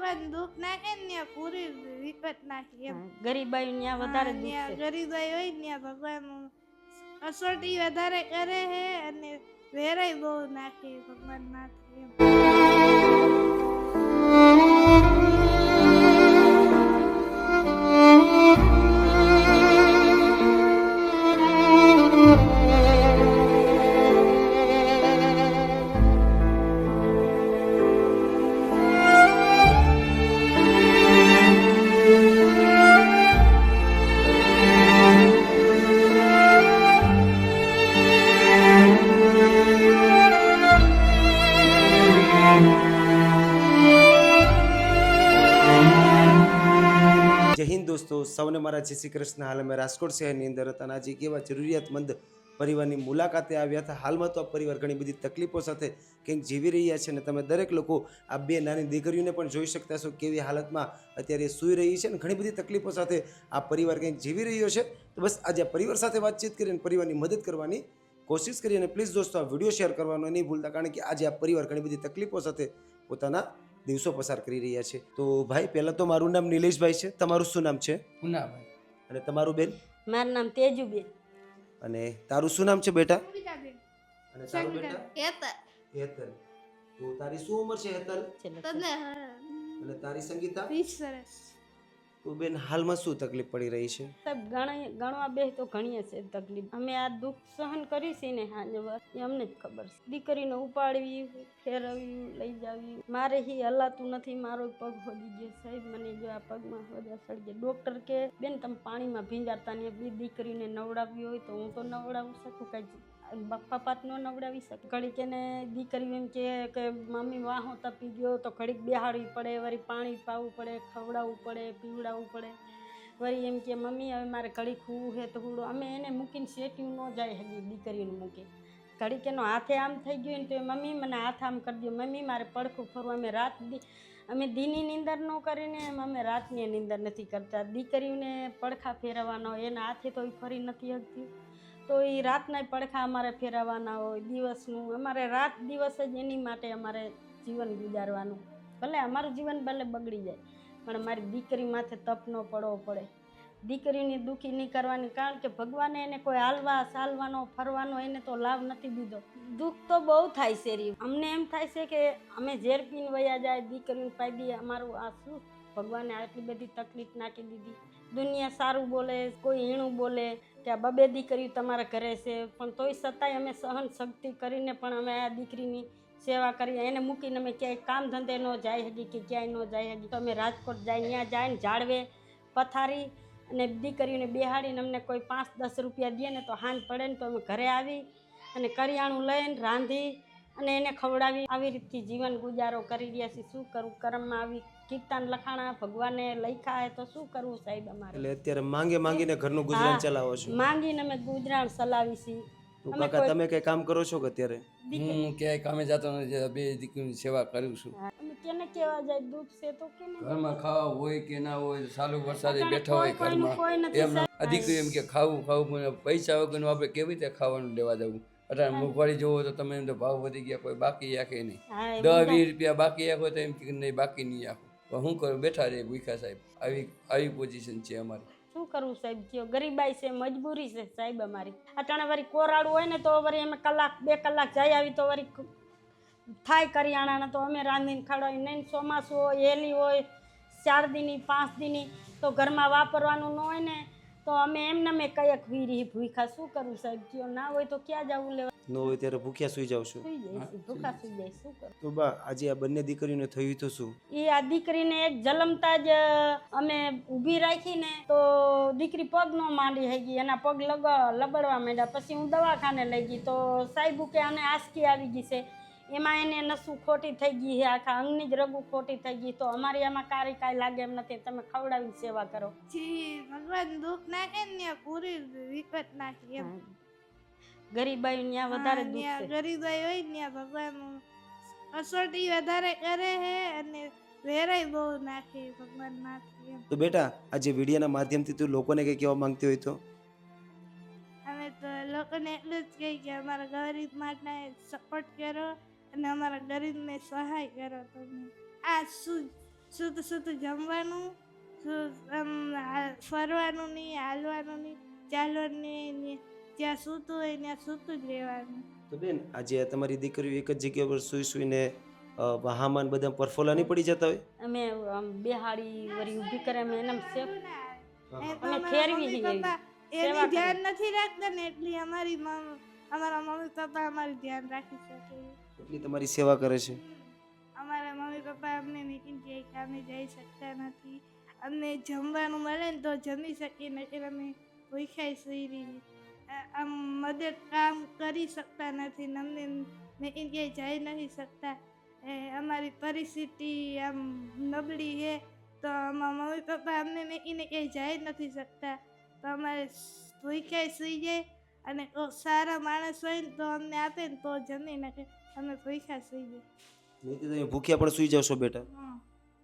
ભગવાન દુઃખ નાખે ને ત્યાં પૂરી વિપત નાખી એમ. ગરીબાઈ ત્યાં વધારે દુઃખ ત્યાં છે. ગરીબાઈ હોય ને ત્યાં ભગવાન કસોટી વધારે કરે છે અને વેરાય બહુ નાખે ભગવાન નાખે એમ. જય હિન્દ દોસ્તો, સૌને મારા જય શ્રી કૃષ્ણ. હાલ અમે રાજકોટ શહેરની અંદર હતા અને આજે એક એવા જરૂરિયાતમંદ પરિવારની મુલાકાતે આવ્યા હતા. હાલમાં તો આ પરિવાર ઘણી બધી તકલીફો સાથે કંઈક જીવી રહ્યા છે અને તમે દરેક લોકો આ બે નાની દીકરીઓને પણ જોઈ શકતા છો કેવી હાલતમાં અત્યારે સૂઈ રહી છે અને ઘણી બધી તકલીફો સાથે આ પરિવાર કંઈક જીવી રહ્યો છે. તો બસ આજે આ પરિવાર સાથે વાતચીત કરીને પરિવારની મદદ કરવાની કોશિશ કરી અને પ્લીઝ દોસ્તો આ વિડીયો શેર કરવાનો નહીં ભૂલતા, કારણ કે આજે આ પરિવાર ઘણી બધી તકલીફો સાથે પોતાના દિવસો પસાર કરી રહ્યા છે. તો ભાઈ, પહેલા તો મારું નામ નિલેશભાઈ છે. તમારું શું નામ છે? પુનાભાઈ. અને તમારું બેન? મારું નામ તેજુબેન. અને તારું શું નામ છે બેટા? બીજાબેન. અને તારું બેટા? હેતર. હેતલ. તો તારી શું ઉંમર છે હેતલ? તને અને તારી સંગીતા? 20 વર્ષ. તો બેન, હાલમાં શું તકલીફ પડી રહી છે? સાહેબ ગણવા બે તો ઘણી છે તકલીફ. અમે આ દુઃખ સહન કરી છે ને એ અમને જ ખબર છે. દીકરીને ઉપાડવી, ફેરવવી, લઈ જાવી, મારે હી હલાતું નથી. મારો પગ હોજી ગયો સાહેબ. મને જો આ પગમાં હોજા સડી ગયા. ડોક્ટર કે બેન તમે પાણીમાં ભીંજાતા ને બી દીકરીને નવડાવવી હોય તો હું તો નવડાવી શકું, કાંઈ પપ્પાત ન નવડાવી શકે. ઘડીક એને દીકરી એમ કે મમ્મી વાહો તપી ગયો તો ઘડીક બેહાડવી પડે, વળી પાણી પાવું પડે, ખવડાવવું પડે, પીવડાવવું પડે. વળી એમ કે મમ્મી હવે મારે ઘડીક હું હે તો હુડો. અમે એને મૂકીને સેટ્યું ન જાય હજી દીકરીને મૂકી. ઘડીક એનો હાથે આમ થઈ ગયું ને તો મમ્મી મને હાથ આમ કરી દો, મમ્મી મારે પડખું ફરવું. અમે દીની નીંદર ન કરીને અમે રાતની નીંદર નથી કરતા. દીકરીઓને પડખા ફેરવવાના હોય, એના હાથે તો એ ફરી નથી શકતી, તો એ રાતના પડખા અમારે ફેરવવાના હોય. દિવસનું અમારે રાત દિવસ જ એની માટે અમારે જીવન ગુજારવાનું. ભલે અમારું જીવન ભલે બગડી જાય પણ મારી દીકરી માથે તપ ન પડવો પડે. દીકરીની દુઃખી નહીં કરવાની, કારણ કે ભગવાને એને કોઈ હાલવા ચાલવાનો ફરવાનો એને તો લાભ નથી દીધો. દુઃખ તો બહુ થાય છે રી. અમને એમ થાય છે કે અમે ઝેર પીને વયા જાય, દીકરીને પાઈ દઈએ. અમારું આ શું ભગવાને આટલી બધી તકલીફ નાખી દીધી. દુનિયા સારું બોલે, કોઈ હીણું બોલે કે આ બબે દીકરીઓ તમારા ઘરે છે, પણ તોય છતાંય અમે સહન શક્તિ કરીને પણ અમે આ દીકરીની સેવા કરી. એને મૂકીને અમે ક્યાંય કામ ધંધે ન જાય હકી કે ક્યાંય ન જાય હકી. તો અમે રાજકોટ જાય, ત્યાં જાય ને ઝાડવે પથારી અને દીકરીઓને બેહાડીને અમને કોઈ 5-10 રૂપિયા દે ને તો હાંજ પડે ને તો અમે ઘરે આવી અને કરિયાણું લઈને રાંધી અને એને ખવડાવી. આવી રીતથી જીવન ગુજારો કરી રહ્યા છીએ. શું કરું, કર્મમાં આવી કીર્તન લખાણા ભગવાને લખ્યા હે તો શું કરવું સાહેબ અમારે. એટલે અત્યારે માંગીને ઘરનું ગુજરાન ચલાવો છો? માંગીને અમે ગુજરાન ચલાવી છીએ. તો કાકા, તમે કઈ કામ કરો છો કે અત્યારે? હું ક્યાંય કામે જતો નથી, બે દીકરીની સેવા કરું છું. અમે કેને કેવા જાય, દુઃખ છે તો કેને. ઘરમાં ખાવા હોય કે ના હોય, ચાલુ વરસાદે બેઠા હોય કોઈ ઘરમાં, નથી એમ આ દીકરી એમ કે ખાવું પણ પૈસા વગરનું આપણે કેવી રીતે ખાવાનું લેવા જવું? અત્યારે મોંઘવારી જોવો તો તમે એમ તો ભાવ વધી ગયા, કોઈ બાકી રાખે નહીં. 10-20 રૂપિયા બાકી રાખો તો એમ કે નહીં બાકી નહીં રાખો. પણ શું કરું, બેઠા રહે ભૂખ્યા સાહેબ. આવી પોઝિશન છે અમારી. શું કરવું સાહેબ, કયો ગરીબાઈ છે, મજબૂરી છે સાહેબ અમારી. અટાણે વળી કોરાડું હોય ને તો વળી અમે 1-2 કલાક જઈ આવી તો વળી થાય કરિયાણાને તો અમે રાંધીને ખવડાવી. નહીં ચોમાસું હોય, હેલી હોય, 4 દીની 5 દીની તો ઘરમાં વાપરવાનું ન હોય ને તો અમે એમને મેં કયાક વીરી ભૂખ્યા. શું કરવું સાહેબ, કયો ના હોય તો ક્યાં જવું લેવા? ન હોય ત્યારે ભૂખ્યા સુઈ જાવ છો? સુઈ જાય ભૂખા સુઈ જાય. શું કરું? તો બા, આજે આ બંને દીકરીઓને થયું તો શું? એ આ દીકરીને એક જલમતા જ અમે ઊભી રાખીને તો દીકરી પગ ન માંડી થઈ ગઈ, એના પગ લબડવા માંડ્યા. પછી હું દવાખાને લઈ ગઈ તો સાહેબ કે આને આંસકી આવી ગઈ છે, એમાં એને નસું ખોટી થઈ ગઈ છે, આખા અંગની જ રગું ખોટી થઈ ગઈ. તો અમારી આમાં કાંઈ લાગે એમ નથી, તમે ખવડાવીને સેવા કરો. જી ભગવાન દુઃખ નાખે ને ત્યાં પૂરી વિપત નાખી એમ. ગરીબાઈ ત્યાં વધારે દુઃખ છે. ગરીબાઈ હોય ને ત્યાં ભગવાન કસોટી વધારે કરે છે અને વેરાય બહુ નાખે ભગવાન નાખે એમ. તો બેટા, આજે વિડીયોના માધ્યમથી તું લોકોને કઈ કહેવા માંગતી હોય તો? અમે તો લોકોને એટલું જ કહી કે અમારા ગરીબ માટે સપોર્ટ કરો અને અમારા ગરીબને સહાય કરો. તમે આ શું શુદ્ધ જમવાનું, ફરવાનું નહીં, હાલવાનું નહીં, ચાલવાનું નહીં, જ્યાં સૂતું હોય ત્યાં સૂતું જ રહેવાનું. તો બેન આજે તમારી દીકરીઓ એક જ જગ્યા પર સુઈને હામાન બધા પરફોલા નહીં પડી જતા હોય? અમે આમ બેહાડી વળી ઊભી કરે અમે એના સેફ એ તો અમે અમારા ફેરવી મમ્મી છીએ પપ્પા સેવા એની કરીએ. ધ્યાન નથી રાખતા ને એટલી અમારા મમ્મી પપ્પા અમારી ધ્યાન રાખી શકે. એટલી તમારી સેવા કરે છે. અમારા મમ્મી પપ્પા અમને નીકળી જાય કામે જઈ શકતા નથી. અમને જમવાનું મળે ને તો જમી શકીએ, નકર અમે ભૂખ્યા સુઈ રહીએ. આમ મદદ કામ કરી શકતા નથી ને અમને નીકળી ક્યાંય જઈ નથી શકતા. અમારી પરિસ્થિતિ આમ નબળી છે તો અમારા મમ્મી પપ્પા અમને નીકળીને ક્યાંય જઈ નથી શકતા. તો અમારે ભૂખ્યા સુઈ જાય અને કોઈક સારા માણસ હોય ને તો અમને આપે ને તો જમી નાખે. અમે ભૂખ્યા સુઈ જાય. નહીં તો તમે ભૂખ્યા પણ સૂઈ જાવ છો બેટા.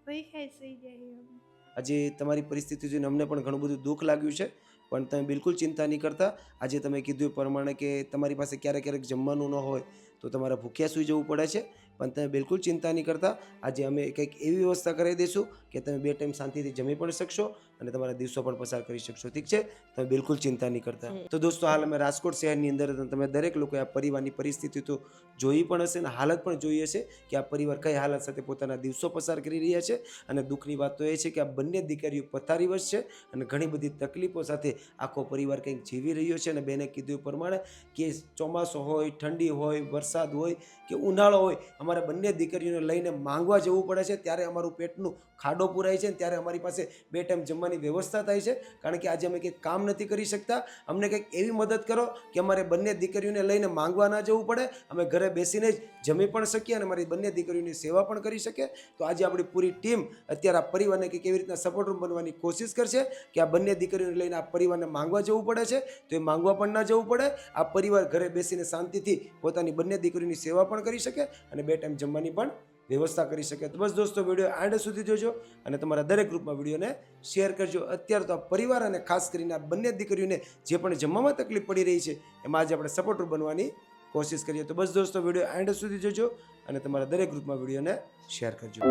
ભૂખ્યા સુઈ જાય અમે. આજે તમારી પરિસ્થિતિ જોઈને અમને પણ ઘણું બધું દુઃખ લાગ્યું છે, પણ તમે બિલકુલ ચિંતા નહીં કરતા. આજે તમે કીધું એ પ્રમાણે કે તમારી પાસે ક્યારેક જમવાનું ન હોય તો તમારે ભૂખ્યા સૂઈ જવું પડે છે, પણ તમે બિલકુલ ચિંતા નહીં કરતા. આજે અમે કંઈક એવી વ્યવસ્થા કરી દઈશું કે તમે 2 ટાઈમ શાંતિથી જમી પણ શકશો અને તમારા દિવસો પણ પસાર કરી શકશો. ઠીક છે? તમે બિલકુલ ચિંતા નહીં કરતા. તો દોસ્તો હાલ અમે રાજકોટ શહેરની અંદર તમે દરેક લોકોએ આ પરિવારની પરિસ્થિતિ તો જોઈ પણ હશે અને હાલત પણ જોઈ હશે કે આ પરિવાર કઈ હાલત સાથે પોતાના દિવસો પસાર કરી રહ્યા છે. અને દુઃખની વાત તો એ છે કે આ બંને દીકરીઓ પથારીવશ છે અને ઘણી બધી તકલીફો સાથે આખો પરિવાર કંઈક જીવી રહ્યો છે. અને બેને કીધું એ પ્રમાણે કે ચોમાસું હોય, ઠંડી હોય, વરસાદ હોય કે ઉનાળો હોય, અમારે બંને દીકરીઓને લઈને માંગવા જવું પડે છે. ત્યારે અમારું પેટનું ખાડો પુરાય છે, ત્યારે અમારી પાસે 2 ટાઈમ જમવાની વ્યવસ્થા થાય છે. કારણ કે આજે અમે કંઈક કામ નથી કરી શકતા. અમને કંઈક એવી મદદ કરો કે અમારે બંને દીકરીઓને લઈને માંગવા ના જવું પડે, અમે ઘરે બેસીને જ જમી પણ શકીએ અને અમારી બંને દીકરીઓની સેવા પણ કરી શકીએ. તો આજે આપણી પૂરી ટીમ અત્યારે આ પરિવારને કે કેવી રીતના સપોર્ટર બનવાની કોશિશ કરશે કે આ બંને દીકરીઓને લઈને આ પરિવારને માંગવા જવું પડે છે તો એ માંગવા પણ ના જવું પડે. આ પરિવાર ઘરે બેસીને શાંતિથી પોતાની બંને દીકરીઓની સેવા પણ કરી શકે અને 2 ટાઈમ જમવાની પણ વ્યવસ્થા કરી શકે. તો બસ દોસ્તો વિડીયો એન્ડ સુધી જોજો અને તમારા દરેક ગ્રુપમાં વિડીયોને શેર કરજો. અત્યારે તો આ પરિવાર અને ખાસ કરીને આ બંને દીકરીઓને જે પણ જમવામાં તકલીફ પડી રહી છે એમાં આજે આપણે સપોર્ટર બનવાની કોશિશ કરીએ. તો બસ દોસ્તો વિડીયો એન્ડ સુધી જોજો અને તમારા દરેક ગ્રુપમાં વિડીયોને શેર કરજો.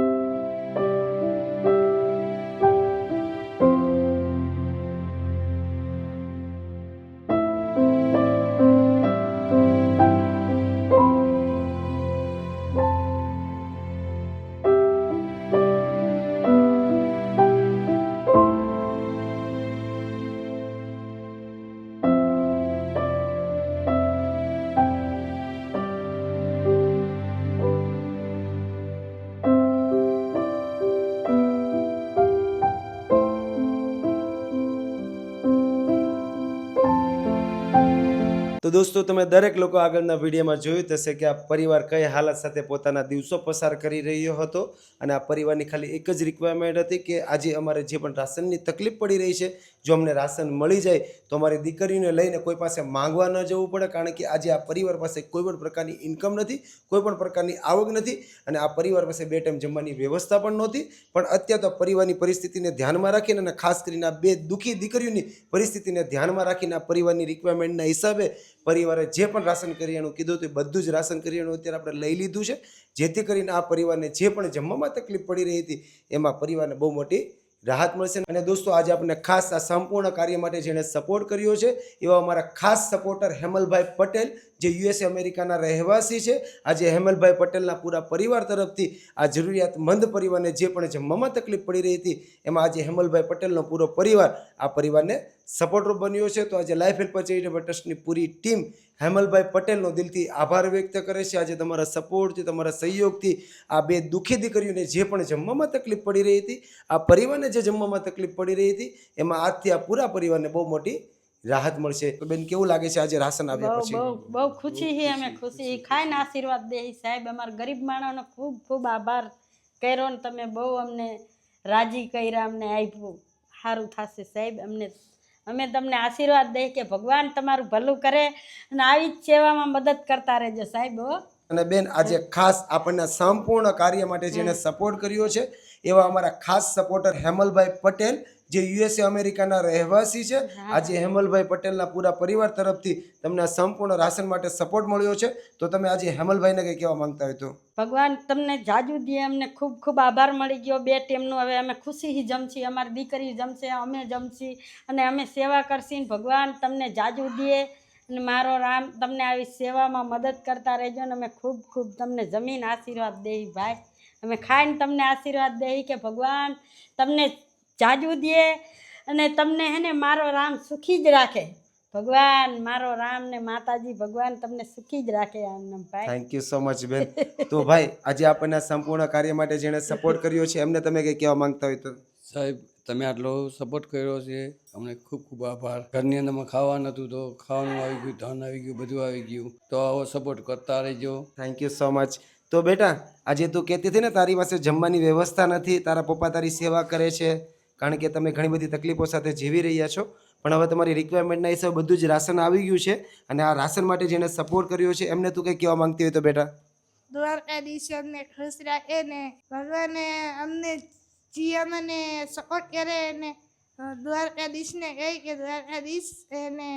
તો દોસ્તો તમે દરેક લોકો આગળના વિડીયોમાં જોયું થશે કે આ પરિવાર કઈ હાલત સાથે પોતાના દિવસો પસાર કરી રહ્યો હતો અને આ પરિવારની ખાલી એક જ રિક્વાયરમેન્ટ હતી કે આજે અમારે જે પણ રાશનની તકલીફ પડી રહી છે જો અમને રાશન મળી જાય તો અમારી દીકરીઓને લઈને કોઈ પાસે માંગવા ન જવું પડે. કારણ કે આજે આ પરિવાર પાસે કોઈ પણ પ્રકારની ઇન્કમ નથી, કોઈ પણ પ્રકારની આવક નથી અને આ પરિવાર પાસે 2 ટાઈમ જમવાની વ્યવસ્થા પણ નહોતી. પણ અત્યારે તો પરિવારની પરિસ્થિતિને ધ્યાનમાં રાખીને અને ખાસ કરીને આ 2 દુઃખી દીકરીઓની પરિસ્થિતિને ધ્યાનમાં રાખીને આ પરિવારની રિક્વાયરમેન્ટના હિસાબે પરિવારે જે પણ રાશન કરિયાણું કીધું હતું એ બધું જ રાશન કરિયાણું અત્યારે આપણે લઈ લીધું છે, જેથી કરીને આ પરિવારને જે પણ જમવામાં તકલીફ પડી રહી હતી એમાં પરિવારને બહુ મોટી રાહત મળશે. અને દોસ્તો આજે આપણને ખાસ આ સંપૂર્ણ કાર્ય માટે જેણે સપોર્ટ કર્યો છે એવા અમારા ખાસ સપોર્ટર હેમલભાઈ પટેલ જે યુએસએ અમેરિકાના રહેવાસી છે. આજે હેમલભાઈ પટેલના પૂરા પરિવાર તરફથી આ જરૂરિયાતમંદ પરિવારને જે પણ જમવામાં તકલીફ પડી રહી હતી એમાં આજે હેમલભાઈ પટેલનો પૂરો પરિવાર આ પરિવારને સપોર્ટર બન્યો છે. તો આજે લાઈફ હેલ્પર ચેરિટેબલ ટ્રસ્ટની પૂરી ટીમ હેમલભાઈ પટેલનો દિલથી આભાર વ્યક્ત કરે છે. આજે તમારા સપોર્ટથી, તમારા સહયોગથી આ 2 દુઃખી દીકરીઓને જે પણ જમવામાં તકલીફ પડી રહી હતી, આ પરિવારને જે જમવામાં તકલીફ પડી રહી હતી એમાં આજથી આ પૂરા પરિવારને બહુ મોટી રાહત મળશે. તો બેન કેવું લાગે છે આજે રાશન આવ્યા પછી? બહુ ખુશી છે. અમે ખુશી ખાઈને આશીર્વાદ દે સાહેબ. અમારા ગરીબ માણસનો ખૂબ ખૂબ આભાર કર્યો ને તમે બહુ અમને રાજી કર્યા, અમને આપ્યું. સારું થશે સાહેબ. અમે તમને આશીર્વાદ દઈએ કે ભગવાન તમારું ભલું કરે અને આવી જ સેવામાં મદદ કરતા રહેજો સાહેબ. અને બેન આજે ખાસ આપણને સંપૂર્ણ કાર્ય માટે જેને સપોર્ટ કર્યો છે એવા અમારા ખાસ સપોર્ટર હેમલભાઈ પટેલ જે યુએસએ અમેરિકાના રહેવાસી છે. આજે હેમલભાઈ પટેલના પૂરા પરિવાર તરફથી તમને આ સંપૂર્ણ રાશન માટે સપોર્ટ મળ્યો છે. તો તમે આજે હેમલભાઈને કંઈ કહેવા માંગતા હોય તો? ભગવાન તમને જાજુ દે. અમને ખૂબ ખૂબ આભાર મળી ગયો 2 ટાઈમનું. હવે અમે ખુશીથી જમશી, અમારી દીકરી જમશે, અમે જમશી અને અમે સેવા કરશી. ભગવાન તમને જાજુ દે અને મારો રામ તમને આવી સેવામાં મદદ કરતા રહેજો ને અમે ખૂબ ખૂબ તમને જમીન આશીર્વાદ દેવી ભાઈ. અમે ખાઈને તમને આશીર્વાદ દેવી કે ભગવાન તમને જાજુ દે અને તમને હે ને મારો રામ સુખી જ રાખે. ભગવાન મારો રામ ને માતાજી ભગવાન તમને સુખી જ રાખે. આમ ભાઈ થેન્ક યુ સો મચ બેન. તો ભાઈ આજે આપણને આ સંપૂર્ણ કાર્ય માટે જેણે સપોર્ટ કર્યો છે એમને તમે કંઈ કહેવા માંગતા હોય તો? સાહેબ તમે આટલો સપોર્ટ કર્યો છે, અમને ખૂબ ખૂબ આભાર. ઘરની અંદરમાં ખાવાનું હતું તો ખાવાનું આવી ગયું, ધન આવી ગયું, બધું આવી ગયું. તો આવો સપોર્ટ કરતા રહેજો. Thank you so much. તો બેટા આજે તું કહેતી હતી ને તારી પાસે જમવાની વ્યવસ્થા નથી, તારા પપ્પા તારી સેવા કરે છે કારણ કે તમે ઘણી બધી તકલીફો સાથે જીવી રહ્યા છો, પણ હવે તમારી રિક્વાયરમેન્ટના હિસાબે બધું જ રાશન આવી ગયું છે અને આ રાશન માટે જેણે સપોર્ટ કર્યો છે એમને તું કંઈ કહેવા માંગતી હોય તો બેટા? દ્વારકાધીશ અમને ખુશ રાખે ને ભગવાને અમને જીવન અને સપોર્ટ કરે ને દ્વારકાધીશને કહે કે દ્વારકાધીશ એને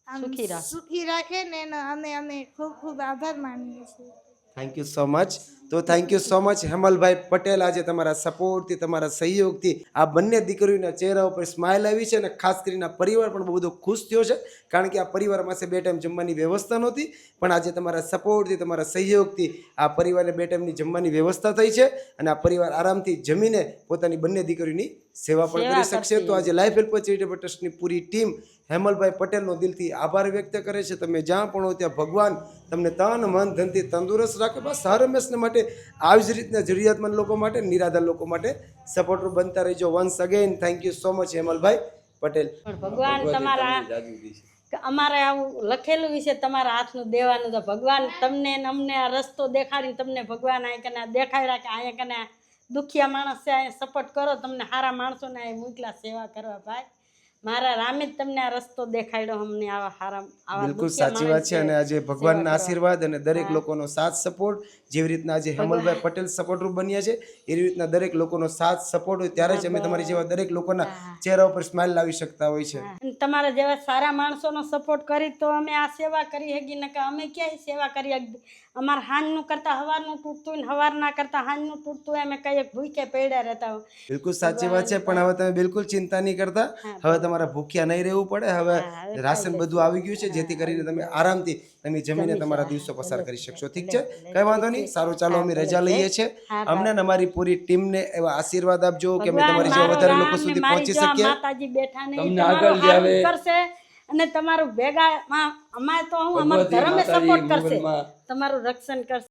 આમ સુખી રાખે ને એનો અમે ખૂબ ખૂબ આભાર માનીએ છીએ. Thank you so much. તો થેન્ક યુ સો મચ હેમલભાઈ પટેલ. આજે તમારા સપોર્ટથી તમારા સહયોગથી આ બંને દીકરીઓના ચહેરા ઉપર સ્માઇલ આવી છે અને ખાસ કરીને આ પરિવાર પણ બહુ બધો ખુશ થયો છે કારણ કે આ પરિવાર પાસે 2 ટાઈમ જમવાની વ્યવસ્થા નહોતી, પણ આજે તમારા સપોર્ટથી તમારા સહયોગથી આ પરિવારને 2 ટાઈમની જમવાની વ્યવસ્થા થઈ છે અને આ પરિવાર આરામથી જમીને પોતાની બંને દીકરીઓની સેવા પણ કરી શકશે. તો આજે લાઈફ હેલ્પ ચેરિટેબલ ટ્રસ્ટની પૂરી ટીમ હેમલભાઈ પટેલનો દિલથી આભાર વ્યક્ત કરે છે. તમે જ્યાં પણ હો ત્યાં ભગવાન તમને તન મન ધનથી તંદુરસ્ત રાખે. બસ હર હંમેશને માટે આવી જ રીતના જરૂરિયાતમંદ લોકો માટે, નિરાધાર લોકો માટે સપોર્ટર બનતા રહેજો. Once again thank you so much હેમલભાઈ પટેલ. ભગવાન તમારા અમારે આવું લખેલું વિશે તમારા હાથનું દેવાનું તો ભગવાન તમને ને અમને આ રસ્તો દેખાડીને તમને ભગવાન અહીં કને દેખાડી રાખે. અહીંયા કને દુખિયા માણસ છે અહીંયા સપોર્ટ કરો. તમને સારા માણસોને અહીં મોકલા સેવા કરવા ભાઈ. મારા રામે જ તમને આ રસ્તો દેખાડ્યો અમને આવા સારા આવા. બિલકુલ સાચી વાત છે. અને આજે ભગવાનના આશીર્વાદ અને દરેક લોકોનો સાથ સપોર્ટ, જેવી રીતના આજે હેમલભાઈ પટેલ સપોર્ટર બન્યા છે એવી રીતના દરેક લોકોનો સાથ સપોર્ટ હોય ત્યારે જ અમે તમારી જેવા દરેક લોકોના ચહેરા ઉપર સ્માઇલ લાવી શકતા હોય છે. અને તમારા જેવા સારા માણસોનો સપોર્ટ કરી તો અમે આ સેવા કરી શકીએ ને કે અમે ક્યાંય સેવા કરી શકીએ. અમારે હાંજનું કરતા હવારનું તૂટતું ને હવારના કરતા હાંજનું તૂટતું અમે કઈ ભૂખ્યા પડ્યા રહેતા હોય. બિલકુલ સાચી વાત છે. પણ હવે તમે બિલકુલ ચિંતા નહીં કરતા. હવે તમારા ભૂખ્યા નહીં રહેવું પડે. હવે રાશન બધું આવી ગયું છે જેથી કરીને તમે આરામથી તમે જમીને તમારા દિવસો પસાર કરી શકશો. ઠીક છે, કઈ વાંધો નહીં. સારું, ચાલો અમે રજા લઈએ છીએ. અમને ને અમારી પૂરી ટીમને એવા આશીર્વાદ આપજો કે અમે તમારી જેવા વધારે લોકો સુધી પહોંચી શકીએ. માતાજી બેઠા ને તમને આગળ જ આવે કરશે અને તમારું ભેગા અમારે તો હું અમારા ધર્મે સપોર્ટ કરશે, તમારું રક્ષણ કરશે.